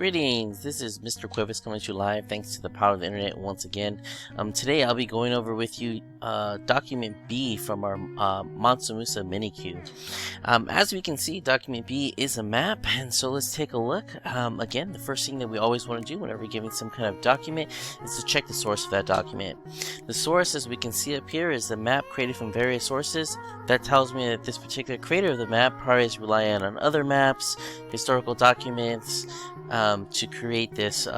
Greetings, this is Mr. Cuevas coming to you live thanks to the power of the internet once again. Today I'll be going over with you document B from our Musa mini queue. As we can see, document B is a map, and so let's take a look. Again, the first thing that we always want to do whenever giving some kind of document is to check the source of that document. The source, as we can see up here, is the map created from various sources. That tells me that this particular creator of the map probably is relying on other maps, historical documents, to create this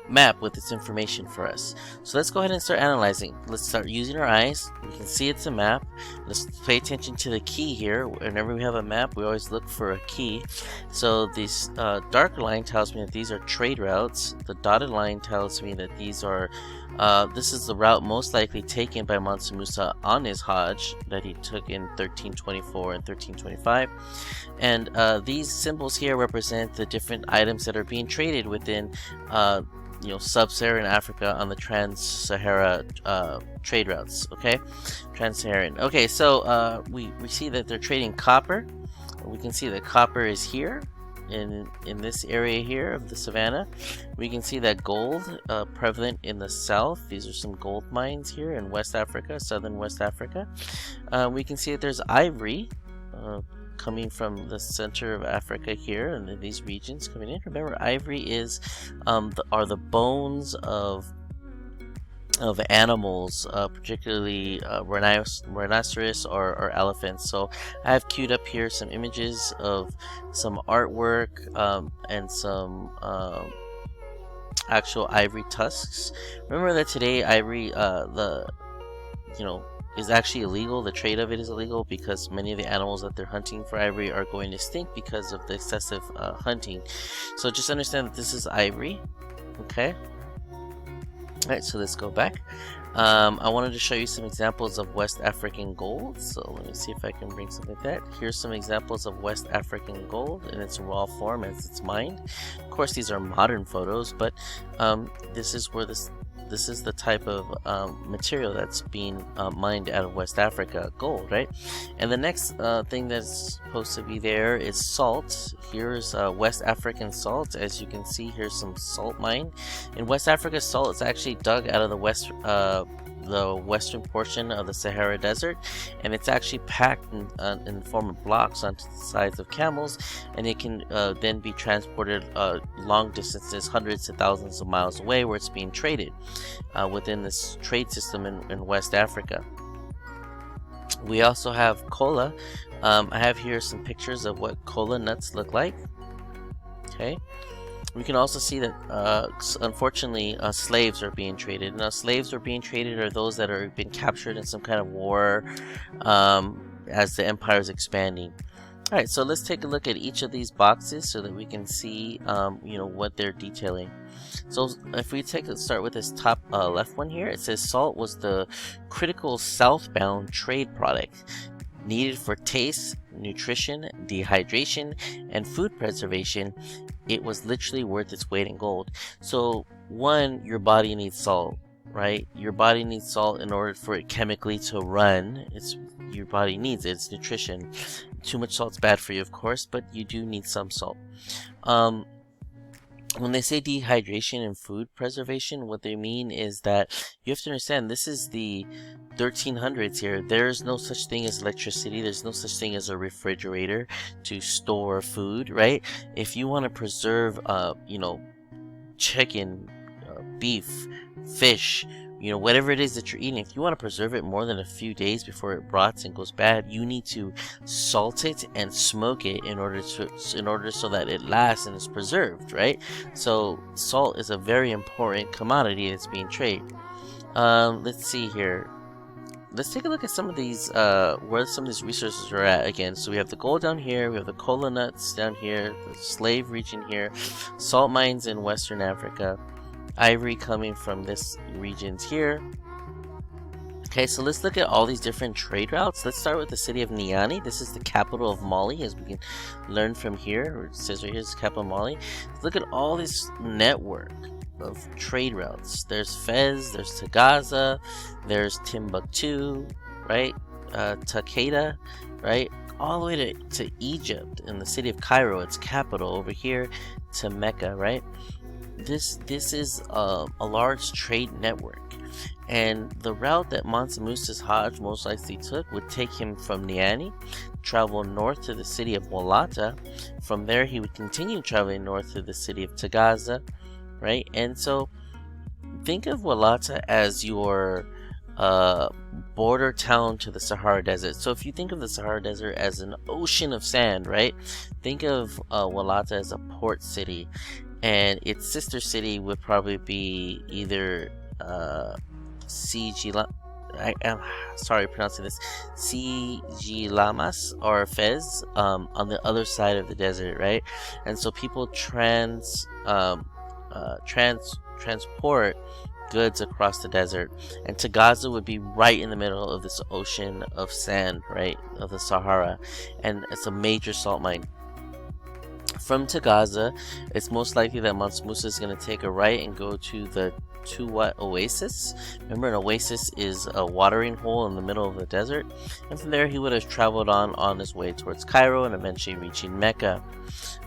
map with its information for us. So let's go ahead and start analyzing. Let's start using our eyes. We can see it's a map. Let's pay attention to the key here. Whenever we have a map, we always look for a key. So this darker line tells me that these are trade routes. The dotted line tells me that these are this is the route most likely taken by Mansa Musa on his Hajj that he took in 1324 and 1325. And these symbols here represent the different items that are being traded within sub-Saharan Africa on the Trans-Sahara trade routes. Okay, Trans-Saharan. Okay, so we see that they're trading copper. We can see that copper is here in this area here of the savannah. We can see that gold prevalent in the south. These are some gold mines here in West Africa, southern West Africa. We can see that there's ivory coming from the center of Africa here, and these regions coming in. Remember, ivory is are the bones of animals, particularly rhinoceros or elephants. So I have queued up here some images of some artwork and some actual ivory tusks. Remember that today ivory is actually illegal. The trade of it is illegal because many of the animals that they're hunting for ivory are going extinct because of the excessive hunting. So just understand that this is ivory. Okay. Alright, so let's go back. I wanted to show you some examples of West African gold. So let me see if I can bring something like that. Here's some examples of West African gold in its raw form as it's mined. Of course, these are modern photos, but this is where this is the type of material that's being mined out of West Africa, gold, right? And the next thing that's supposed to be there is salt. Here's West African salt. As you can see, here's some salt mine. In West Africa, salt is actually dug out of the western portion of the Sahara Desert, and it's actually packed in the form of blocks onto the sides of camels, and it can then be transported long distances, hundreds to thousands of miles away, where it's being traded within this trade system in West Africa. We also have cola. I have here some pictures of what cola nuts look like. Okay. We can also see that, unfortunately, slaves are being traded. Now, slaves are being traded are those that are been captured in some kind of war as the empire is expanding. All right, so let's take a look at each of these boxes so that we can see, what they're detailing. So if we start with this top left one here, it says salt was the critical southbound trade product needed for taste, nutrition, dehydration, and food preservation. It was literally worth its weight in gold. So one, your body needs salt, right? Your body needs salt in order for it chemically to run. Your body needs it. It's nutrition. Too much salt's bad for you, of course, but you do need some salt. When they say dehydration and food preservation, what they mean is that you have to understand this is the 1300s here. There's no such thing as electricity. There's no such thing as a refrigerator to store food, right? If you want to preserve, chicken, beef, fish, whatever it is that you're eating, if you want to preserve it more than a few days before it rots and goes bad, you need to salt it and smoke it in order so that it lasts and is preserved, right? So salt is a very important commodity that's being traded. Let's see here. Let's take a look at some of these, where some of these resources are at again. So we have the gold down here, we have the cola nuts down here, the slave region here, salt mines in Western Africa, ivory coming from this regions here. Okay, so let's look at all these different trade routes. Let's start with the city of Niani. This is the capital of Mali, as we can learn from here. It says right here is the capital of Mali. Let's look at all this network of trade routes. There's Fez, there's Tagaza, there's Timbuktu, right? Takeda, right? all the way to Egypt in the city of Cairo, its capital, over here to Mecca, right? This is a large trade network, and the route that Mansa Musa's Hajj most likely took would take him from Niani, travel north to the city of Walata. From there, he would continue traveling north to the city of Tagaza, right? And so think of Walata as your border town to the Sahara Desert. So if you think of the Sahara Desert as an ocean of sand, right? Think of Walata as a port city, and its sister city would probably be either Sigila. I am sorry pronouncing this, Sigilamas or Fez, on the other side of the desert, right? And so people transport goods across the desert, and Tagaza would be right in the middle of this ocean of sand, right, of the Sahara, and it's a major salt mine. From Tagaza, it's most likely that Mansa Musa is going to take a right and go to the Tuwat Oasis. Remember, an oasis is a watering hole in the middle of the desert, and from there he would have traveled on his way towards Cairo and eventually reaching Mecca.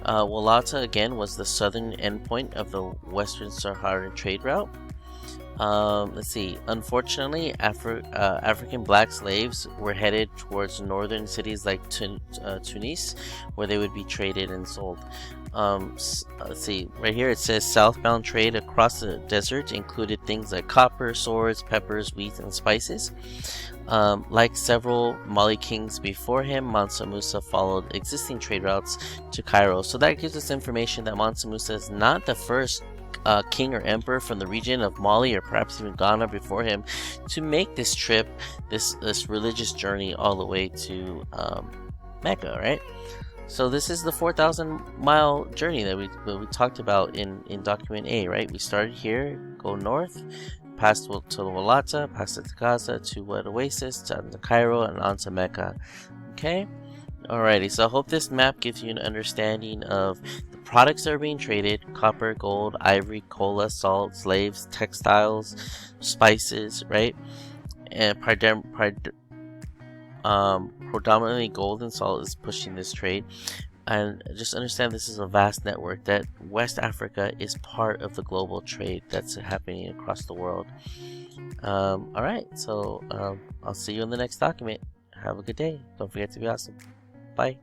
Walata again was the southern endpoint of the Western Saharan trade route. Let's see. Unfortunately, African black slaves were headed towards northern cities like Tunis, where they would be traded and sold. Let's see. Right here it says southbound trade across the desert included things like copper, swords, peppers, wheat, and spices. Like several Mali kings before him, Mansa Musa followed existing trade routes to Cairo. So that gives us information that Mansa Musa is not the first king or emperor from the region of Mali or perhaps even Ghana before him to make this trip, this religious journey all the way to Mecca, right? So this is the 4,000-mile journey that we talked about in document A, right? We started here, go north, past to Walata, past to Gaza, to Wet Oasis, to Cairo, and on to Mecca. Okay? Alrighty, so I hope this map gives you an understanding of the products that are being traded: copper, gold, ivory, cola, salt, slaves, textiles, spices, right? And predominantly gold and salt is pushing this trade. And just understand this is a vast network, that West Africa is part of the global trade that's happening across the world. Alright, so I'll see you in the next document. Have a good day. Don't forget to be awesome. Bye.